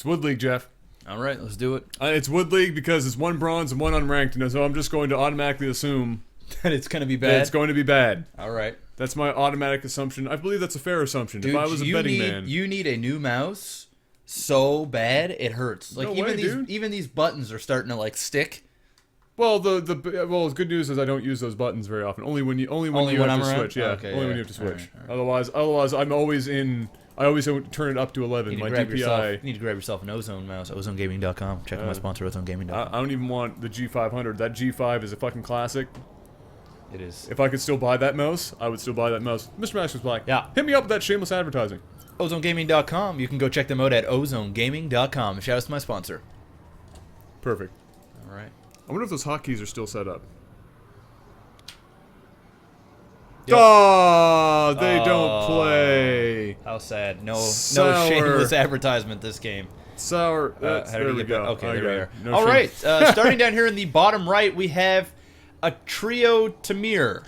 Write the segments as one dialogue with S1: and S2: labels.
S1: It's Wood League, Jeff.
S2: All right, let's do it.
S1: It's Wood League because it's 1 bronze and 1 unranked, and so I'm just going to automatically assume
S2: That it's going to be
S1: that
S2: bad?
S1: it's going to be bad.
S2: All right.
S1: That's my automatic assumption. I believe that's a fair assumption. Dude, if I was a betting man.
S2: You need a new mouse so bad it hurts. Like,
S1: No
S2: even
S1: way,
S2: these
S1: dude.
S2: even these buttons are starting to, like, stick.
S1: Well, the good news is I don't use those buttons very often. Only when you
S2: Only
S1: have
S2: when
S1: to
S2: I'm around?
S1: switch. Yeah,
S2: Okay,
S1: only
S2: yeah.
S1: when you have to switch.
S2: All right.
S1: Otherwise, I'm always in. I always turn it up to 11. My DPI.
S2: You need to grab yourself an Ozone mouse. OzoneGaming.com. Check out my sponsor, OzoneGaming.com.
S1: I don't even want the G500. That G5 is a fucking classic.
S2: It is.
S1: If I could still buy that mouse, I would still buy that mouse. Mr. MaximusBlack.
S2: Yeah.
S1: Hit me up with that shameless advertising.
S2: OzoneGaming.com. You can go check them out at OzoneGaming.com. Shout out to my sponsor.
S1: Perfect.
S2: All right.
S1: I wonder if those hotkeys are still set up.
S2: Yep.
S1: Oh, they don't play.
S2: How sad. No
S1: Sour.
S2: shameless advertisement this game.
S1: Sour.
S2: How
S1: There
S2: did
S1: we
S2: you get
S1: go.
S2: that? Okay, there we are.
S1: No
S2: All
S1: shame.
S2: right. Starting down here in the bottom right, we have Atrotimer.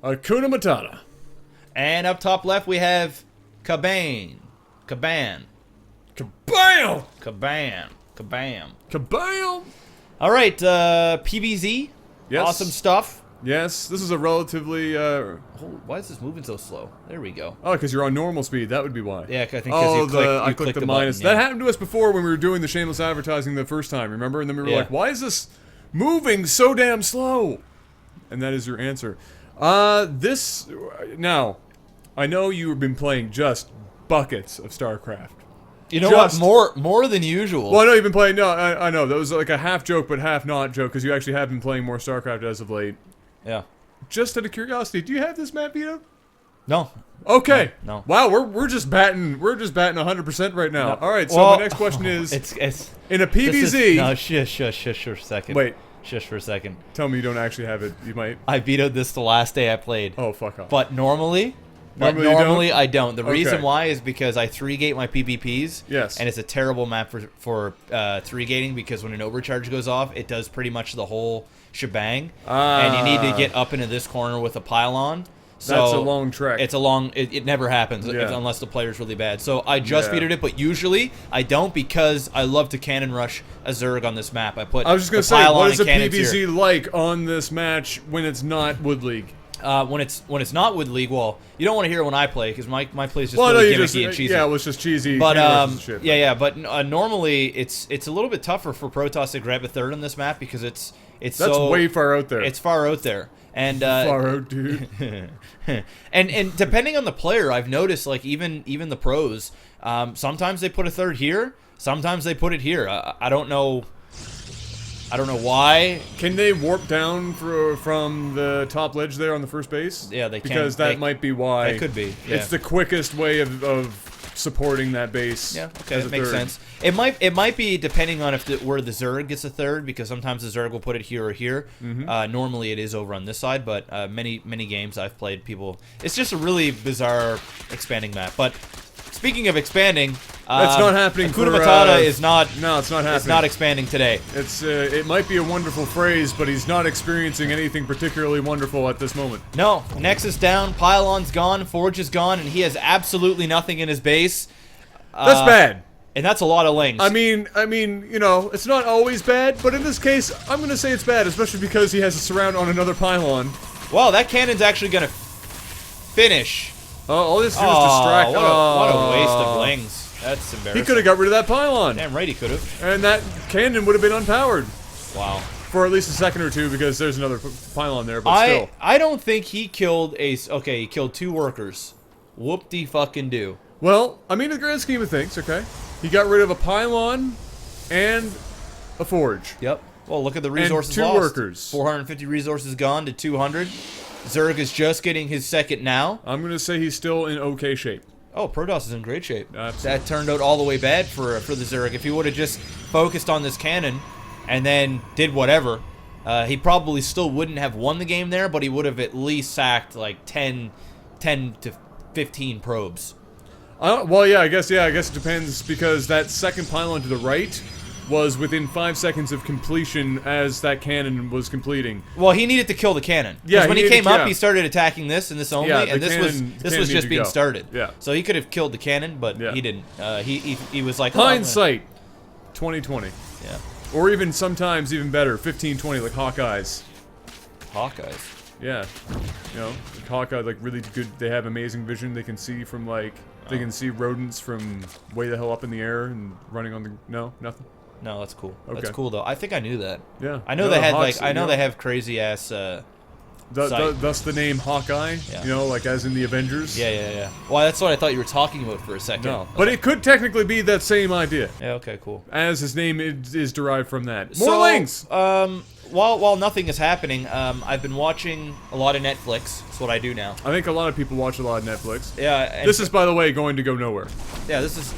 S1: Hakuna Matata.
S2: And up top left, we have Kaban.
S1: Kabam!
S2: Kabam.
S1: Kabam!
S2: All right, PBZ.
S1: Yes.
S2: Awesome stuff.
S1: Yes, this is a relatively.
S2: Oh, why is this moving so slow? There we go.
S1: Oh, because you're on normal speed. That would be why.
S2: Yeah, I think because
S1: I clicked the minus.
S2: Button, yeah.
S1: That happened to us before when we were doing the shameless advertising the first time. Remember? And then we were
S2: Yeah.
S1: like, "Why is this moving so damn slow?" And that is your answer. Now, I know you've been playing just buckets of Starcraft.
S2: You know
S1: Just-
S2: what? More than usual.
S1: Well, I know you've been playing. No, I know that was like a half joke but half not joke because you actually have been playing more Starcraft as of late.
S2: Yeah.
S1: Just out of curiosity, do you have this map, Vito?
S2: No.
S1: Okay.
S2: No.
S1: Wow, we're just batting 100% right now.
S2: No.
S1: All right. So
S2: Well,
S1: my next question is:
S2: It's
S1: in a
S2: this is-
S1: PVZ.
S2: No, shush for a second.
S1: Wait.
S2: Shush for a second.
S1: Tell me you don't actually have it. You might.
S2: I vetoed this the last day I played.
S1: Oh, fuck off.
S2: But normally
S1: Normally you don't?
S2: I don't. The reason
S1: Okay.
S2: why is because I 3-gate my PvPs.
S1: Yes.
S2: And it's a terrible map for 3-gating because when an overcharge goes off, it does pretty much the whole shebang. And you need to get up into this corner with a pylon. So
S1: That's a long trek.
S2: It's a long. It never happens unless the player's really bad. So I just vetoed it, but usually I don't because I love to cannon rush a Zerg on this map. I was
S1: just gonna say, what is a PVZ like on this match when it's not Wood League?
S2: When it's not Wood League, well, you don't want to hear it when I play because my play is just
S1: Well,
S2: really
S1: no, you
S2: gimmicky and cheesy.
S1: yeah, it was just cheesy.
S2: But
S1: cannon rushes and shit.
S2: yeah. But normally it's a little bit tougher for Protoss to grab a third on this map because it's
S1: That's
S2: so
S1: way far out there.
S2: It's far out there. And
S1: far out, dude.
S2: and depending on the player, I've noticed like even the pros, sometimes they put a third here, sometimes they put it here. I don't know. I don't know why.
S1: Can they warp down from the top ledge there on the first base?
S2: Yeah, they can.
S1: Because that might be why.
S2: That could be. Yeah.
S1: It's the quickest way of supporting that base.
S2: Yeah, okay,
S1: as
S2: that
S1: a
S2: makes
S1: third.
S2: sense. It might be depending on where the Zerg gets a third, because sometimes the Zerg will put it here or here. Normally it is over on this side, but many games I've played, it's just a really bizarre expanding map. But speaking of expanding,
S1: that's not happening.
S2: Hakuna Matata is not.
S1: No, it's not happening.
S2: It's not expanding today.
S1: It might be a wonderful phrase, but he's not experiencing anything particularly wonderful at this moment.
S2: No, Nexus down, Pylon's gone, Forge is gone, and he has absolutely nothing in his base.
S1: That's bad.
S2: And that's a lot of lings.
S1: I mean, you know, it's not always bad, but in this case, I'm gonna say it's bad, especially because he has a surround on another pylon.
S2: Well, that cannon's actually gonna finish.
S1: Oh, all this do is distract.
S2: What a waste of lings. That's embarrassing.
S1: He could have got rid of that pylon.
S2: Damn right he could have.
S1: And that cannon would have been unpowered.
S2: Wow.
S1: For at least a second or two, because there's another pylon there, but still.
S2: I don't think he killed he killed 2 workers. Whoop-de-fucking-do.
S1: Well, I mean, in the grand scheme of things, okay. He got rid of a pylon and a forge.
S2: Yep. Well, look at the resources
S1: and 2
S2: lost.
S1: workers.
S2: 450 resources gone to 200. Zerg is just getting his second now.
S1: I'm going to say he's still in okay shape.
S2: Oh, Protoss is in great shape.
S1: Absolutely.
S2: That turned out all the way bad for the Zerg. If he would have just focused on this cannon and then did whatever, he probably still wouldn't have won the game there, but he would have at least sacked like 10 to 15 probes.
S1: Well, yeah, I guess it depends, because that second pylon to the right was within 5 seconds of completion as that cannon was completing.
S2: Well, he needed to kill the cannon.
S1: Yeah,
S2: when he came up, he started attacking this and this only,
S1: Yeah,
S2: and this was just being started.
S1: Yeah.
S2: So he could have killed the cannon, but
S1: Yeah.
S2: he didn't. He was like,
S1: Hindsight. 2020.
S2: Yeah.
S1: Or even sometimes even better, 1520, like Hawkeyes.
S2: Hawkeyes.
S1: Yeah. You know, like Hawkeye, like really good. They have amazing vision. They can see from like they can see rodents from way the hell up in the air and running on the. No, nothing.
S2: No, that's cool.
S1: Okay.
S2: That's cool though. I think I knew that.
S1: Yeah.
S2: I know
S1: No,
S2: they had
S1: Hawks,
S2: like I know
S1: you
S2: they have crazy ass. Sight.
S1: Thus the name Hawkeye.
S2: Yeah.
S1: You know, like as in the Avengers.
S2: Yeah. Well, that's what I thought you were talking about for a second.
S1: No, but it could technically be that same idea.
S2: Yeah. Okay. Cool.
S1: As his name is derived from that. More links.
S2: While nothing is happening, I've been watching a lot of Netflix. That's what I do now.
S1: I think a lot of people watch a lot of Netflix.
S2: Yeah. And
S1: This is, by the way, going to go nowhere.
S2: Yeah. This is.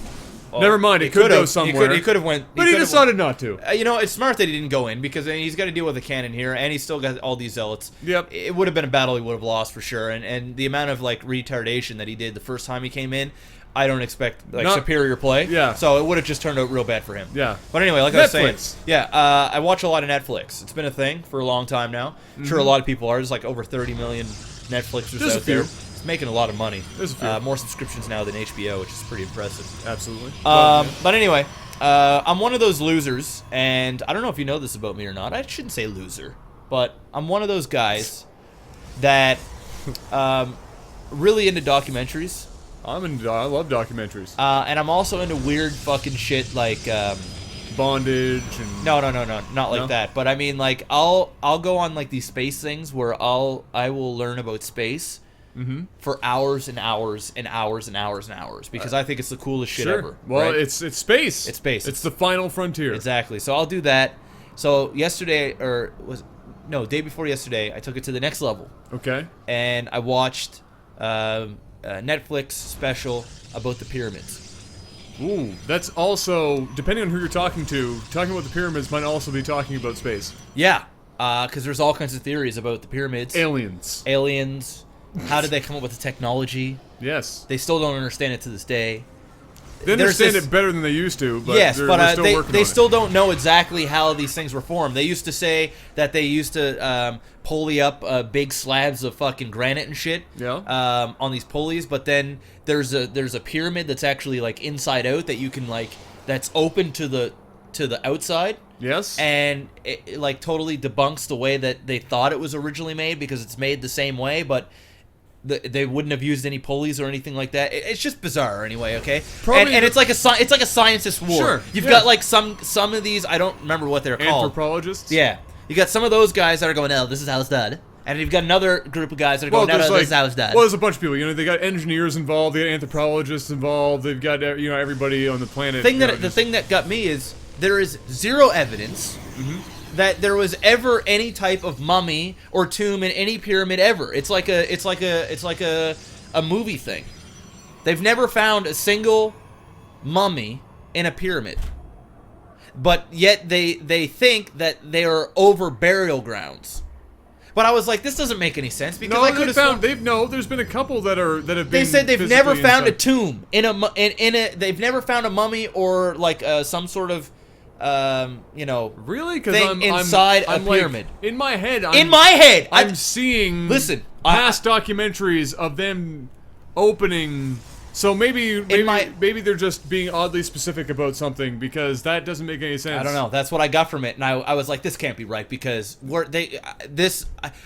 S2: Well,
S1: Never mind, it could go somewhere.
S2: He could have went.
S1: But he decided not to.
S2: You know, it's smart that he didn't go in because he's got to deal with a cannon here, and he's still got all these zealots.
S1: Yep.
S2: It would have been a battle he would have lost for sure, and the amount of like retardation that he did the first time he came in, I don't expect like superior play.
S1: Yeah.
S2: So it would have just turned out real bad for him.
S1: Yeah.
S2: But anyway, like
S1: Netflix.
S2: I was saying, yeah, I watch a lot of Netflix. It's been a thing for a long time now. I'm sure a lot of people are. There's like over 30 million Netflixers
S1: There's a
S2: out there.
S1: few.
S2: It's making a lot of money.
S1: There's a few.
S2: More subscriptions now than HBO, which is pretty impressive.
S1: Absolutely.
S2: But anyway, I'm one of those losers, and I don't know if you know this about me or not. I shouldn't say loser, but I'm one of those guys that really into documentaries.
S1: I love documentaries.
S2: And I'm also into weird fucking shit like
S1: Bondage and
S2: no, not like that. But I mean, like I'll go on like these space things where I will learn about space for hours and hours and hours and hours and hours because I think it's the coolest shit ever.
S1: Well,
S2: right?
S1: it's space.
S2: It's space.
S1: It's the final frontier.
S2: Exactly. So I'll do that. So yesterday, day before yesterday, I took it to the next level.
S1: Okay.
S2: And I watched a Netflix special about the pyramids.
S1: Ooh, that's also, depending on who you're talking about the pyramids might also be talking about space.
S2: Yeah, because there's all kinds of theories about the pyramids. Aliens. How did they come up with the technology?
S1: Yes.
S2: They still don't understand it to this day.
S1: They understand it better than they used to, but
S2: yes,
S1: they're
S2: but
S1: still working on
S2: they still don't know exactly how these things were formed. They used to say that they used to pulley up big slabs of fucking granite and shit on these pulleys, but then there's a pyramid that's actually like inside out that you can like that's open to the outside.
S1: Yes.
S2: And it like totally debunks the way that they thought it was originally made because it's made the same way, but they wouldn't have used any pulleys or anything like that. It's just bizarre, anyway. Okay, and it's like a scientist war.
S1: Sure,
S2: You've got like some of these. I don't remember what they're called.
S1: Anthropologists.
S2: Yeah, you got some of those guys that are going, "No, this is how it's done," and you've got another group of guys that are going, "No, this is how it's done."
S1: Well, there's a bunch of people. You know, they got engineers involved, they got anthropologists involved. They've got everybody on the planet.
S2: The thing that got me is there is zero evidence. That there was ever any type of mummy or tomb in any pyramid ever. It's like a movie thing. They've never found a single mummy in a pyramid. But yet they think that they are over burial grounds. But I was like, this doesn't make any sense because I could have found.
S1: There's been a couple that have been.
S2: They said they've never found a tomb in a. They've never found a mummy or like some sort of.
S1: Really? Because
S2: thing inside a pyramid.
S1: Like, in my head, I'm seeing.
S2: Listen,
S1: past documentaries of them opening. So maybe they're just being oddly specific about something because that doesn't make any sense.
S2: I don't know. That's what I got from it, and I was like, this can't be right because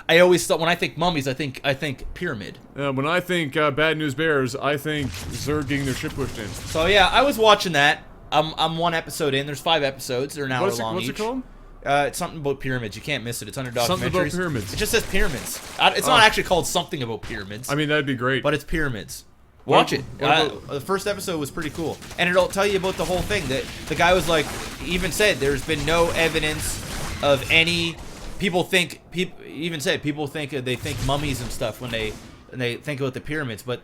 S2: I always thought when I think mummies, I think pyramid.
S1: When I think Bad News Bears, I think Zerg getting their ship pushed in.
S2: So yeah, I was watching that. I'm one episode in. There's 5 episodes. They're an hour long
S1: what's
S2: each.
S1: It called?
S2: It's something about pyramids. You can't miss it. It's under documentaries.
S1: Something about pyramids.
S2: It just says pyramids. It's not actually called something about pyramids.
S1: I mean, that'd be great.
S2: But it's pyramids. Watch it. The first episode was pretty cool, and it'll tell you about the whole thing. That the guy was like, he even said there's been no evidence of any. People think they think mummies and stuff when they think about the pyramids, but.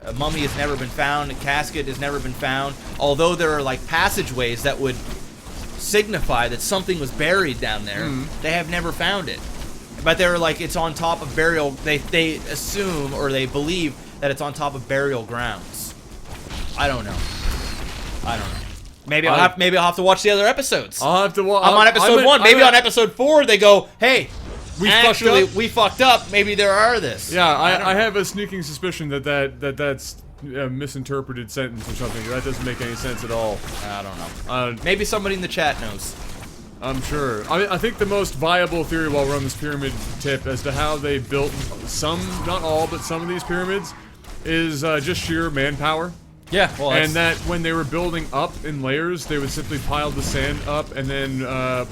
S2: A mummy has never been found. A casket has never been found. Although there are like passageways that would signify that something was buried down there, they have never found it. But they're like it's on top of burial. They assume or they believe that it's on top of burial grounds. I don't know. Maybe I'll have to watch the other episodes.
S1: I'll have to watch.
S2: I'm on episode 1. Maybe on episode 4 they go, hey. We fucked up. Maybe there are this.
S1: Yeah, I have a sneaking suspicion that's misinterpreted sentence or something. That doesn't make any sense at all.
S2: I don't know. Maybe somebody in the chat knows.
S1: I'm sure. I think the most viable theory while we're on this pyramid tip as to how they built some, not all, but some of these pyramids is just sheer manpower.
S2: Yeah, well,
S1: and that when they were building up in layers, they would simply pile the sand up and then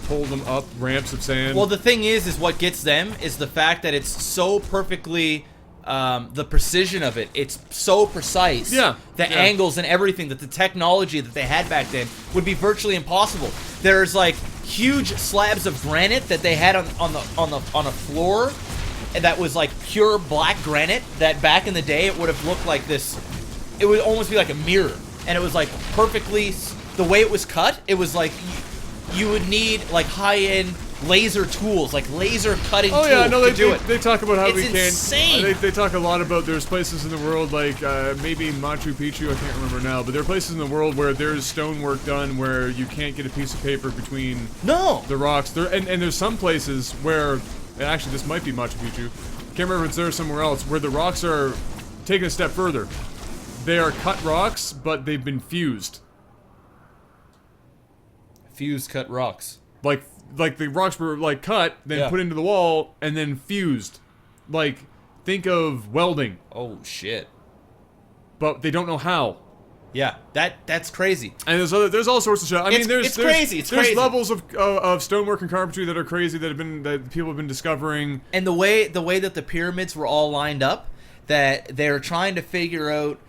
S1: pull them up ramps of sand.
S2: Well, the thing is what gets them is the fact that it's so perfectly, the precision of it. It's so precise.
S1: Yeah.
S2: The angles and everything, that the technology that they had back then would be virtually impossible. There's like huge slabs of granite that they had on a floor that was like pure black granite. That back in the day it would have looked like this. It would almost be like a mirror, and it was like perfectly, the way it was cut, it was like you would need like high-end laser tools, like laser cutting tools to do it.
S1: They talk about how
S2: it's
S1: we can't.
S2: Insane.
S1: They talk a lot about there's places in the world like maybe Machu Picchu, I can't remember now, but there are places in the world where there's stonework done where you can't get a piece of paper between the rocks. And there's some places where, and actually this might be Machu Picchu, can't remember if it's there or somewhere else, where the rocks are taken a step further. They are cut rocks, but they've been fused.
S2: Fused cut rocks.
S1: Like the rocks were like cut, then put into the wall, and then fused. Like, think of welding.
S2: Oh shit.
S1: But they don't know how.
S2: Yeah, that's crazy.
S1: And there's all sorts of shit. I mean, there's
S2: crazy. It's
S1: there's
S2: crazy.
S1: levels of stonework and carpentry that are crazy that people have been discovering.
S2: And the way that the pyramids were all lined up, that they're trying to figure out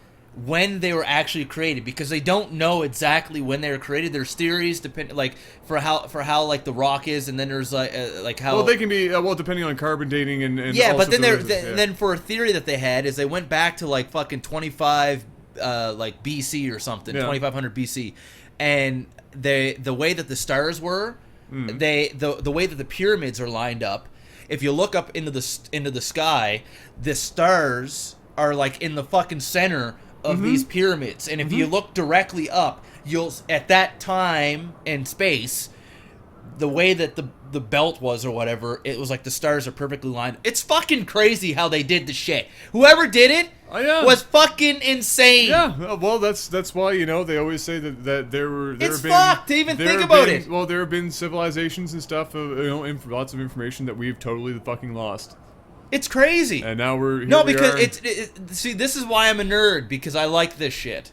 S2: when they were actually created, because they don't know exactly when they were created. There's theories like for how like the rock is, and then there's like how.
S1: Well, they can be depending on carbon dating and
S2: yeah,
S1: all
S2: but then
S1: then
S2: for a theory that they had is they went back to like fucking 25 like BC or something, 2500 BC, and the way that the stars were, the way that the pyramids are lined up. If you look up into the sky, the stars are like in the fucking center of these pyramids, and if you look directly up, you'll at that time and space, the way that the belt was or whatever, it was like the stars are perfectly lined. It's fucking crazy how they did the shit. Whoever did it was fucking insane.
S1: Yeah, well, that's why they always say that there
S2: it's fucked to even think about it.
S1: Well, there have been civilizations and stuff of lots of information that we've totally fucking lost.
S2: It's crazy.
S1: And now we're here.
S2: No, because see, this is why I'm a nerd, because I like this shit.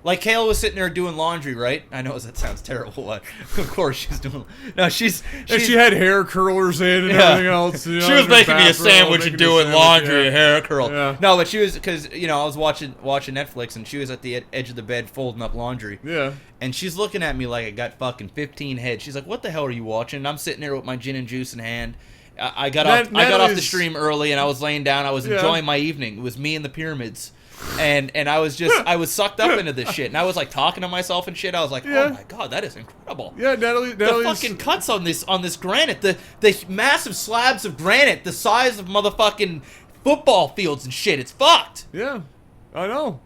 S2: Like Kayla was sitting there doing laundry, right? I know that sounds terrible. Of course she's doing. No, she's
S1: and she had hair curlers in and everything else.
S2: She was making me a sandwich and doing laundry, hair curl.
S1: Yeah.
S2: No, but she was, because I was watching Netflix, and she was at the edge of the bed folding up laundry.
S1: Yeah.
S2: And she's looking at me like I got fucking 15 heads. She's like, "What the hell are you watching?" And I'm sitting there with my gin and juice in hand. I got off the stream early, and I was laying down. I was enjoying my evening. It was me and the pyramids, and I was sucked up into this shit, and I was like talking to myself and shit. I was like, oh my god, that is incredible.
S1: Yeah, Natalie's
S2: the fucking cuts on this granite, the massive slabs of granite, the size of motherfucking football fields and shit. It's fucked.
S1: Yeah, I know.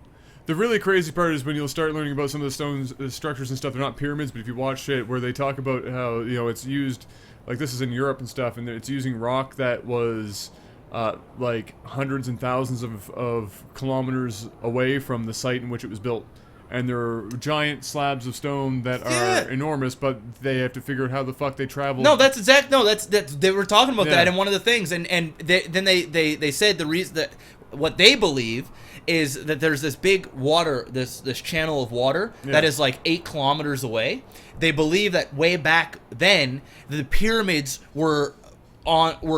S1: The really crazy part is when you'll start learning about some of the stones, structures and stuff. They're not pyramids, but if you watch shit where they talk about how it's used. Like, this is in Europe and stuff, and it's using rock that was, like, hundreds and thousands of kilometers away from the site in which it was built. And there are giant slabs of stone that are enormous, but they have to figure out how the fuck they travel.
S2: No, that's they were talking about that, and one of the things, and then they said the reason that what they believe is that there's this big water, this channel of water that is like 8 kilometers away. They believe that way back then, the pyramids were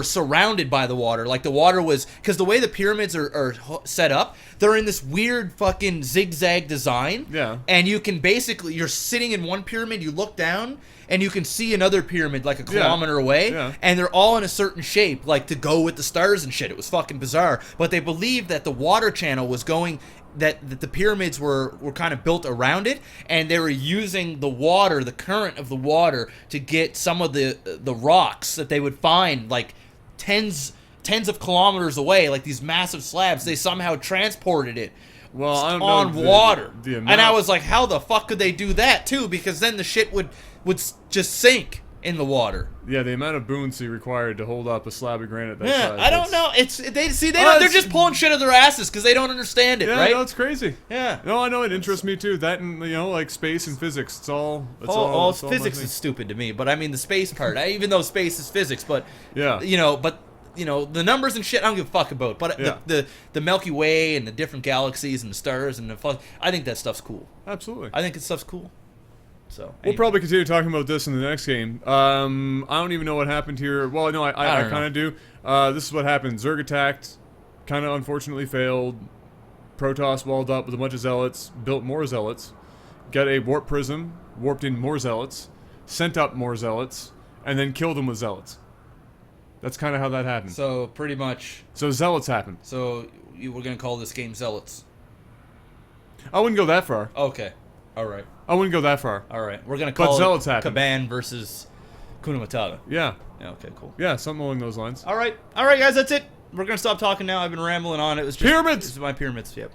S2: surrounded by the water. Like the water was, because the way the pyramids are set up, they're in this weird fucking zigzag design.
S1: Yeah.
S2: And you can basically, you're sitting in one pyramid, you look down, and you can see another pyramid like a kilometer away, and they're all in a certain shape, like to go with the stars and shit. It was fucking bizarre. But they believed that the water channel was going, that the pyramids were kind of built around it, and they were using the water, the current of the water, to get some of the rocks that they would find like tens of kilometers away, like these massive slabs. They somehow transported it on water. And I was like, how the fuck could they do that too? Because then the shit would just sink. in the water.
S1: Yeah, the amount of buoyancy required to hold up a slab of granite that
S2: Yeah,
S1: size.
S2: I don't know. They're just pulling shit out of their asses because they don't understand it,
S1: Yeah,
S2: right?
S1: no, it's crazy.
S2: Yeah.
S1: No, I know it interests me too. That and like space and physics. It's all.
S2: Physics is stupid to me, but I mean the space part. Even though space is physics, but
S1: Yeah.
S2: The numbers and shit I don't give a fuck about. But
S1: Yeah.
S2: the Milky Way and the different galaxies and the stars and I think that stuff's cool.
S1: Absolutely.
S2: I think that stuff's cool. So
S1: We'll
S2: anyway.
S1: probably continue talking about this in the next game. I don't even know what happened here. Well, no, I kind of do. This is what happened. Zerg attacked, kind of unfortunately failed. Protoss walled up with a bunch of zealots, built more zealots, got a warp prism, warped in more zealots, sent up more zealots, and then killed them with zealots. That's kind of how that happened.
S2: So pretty much.
S1: So zealots happened.
S2: So we're gonna call this game Zealots.
S1: I wouldn't go that far.
S2: Okay. All right.
S1: I wouldn't go that far.
S2: All right. We're gonna call
S1: Zealots
S2: it
S1: happen.
S2: Kaban versus Kuna Matata.
S1: Yeah.
S2: Yeah. Okay. Cool.
S1: Yeah, something along those lines.
S2: All right, guys. That's it. We're gonna stop talking now. I've been rambling on. It was just
S1: Pyramids!
S2: This is my pyramids. Yep.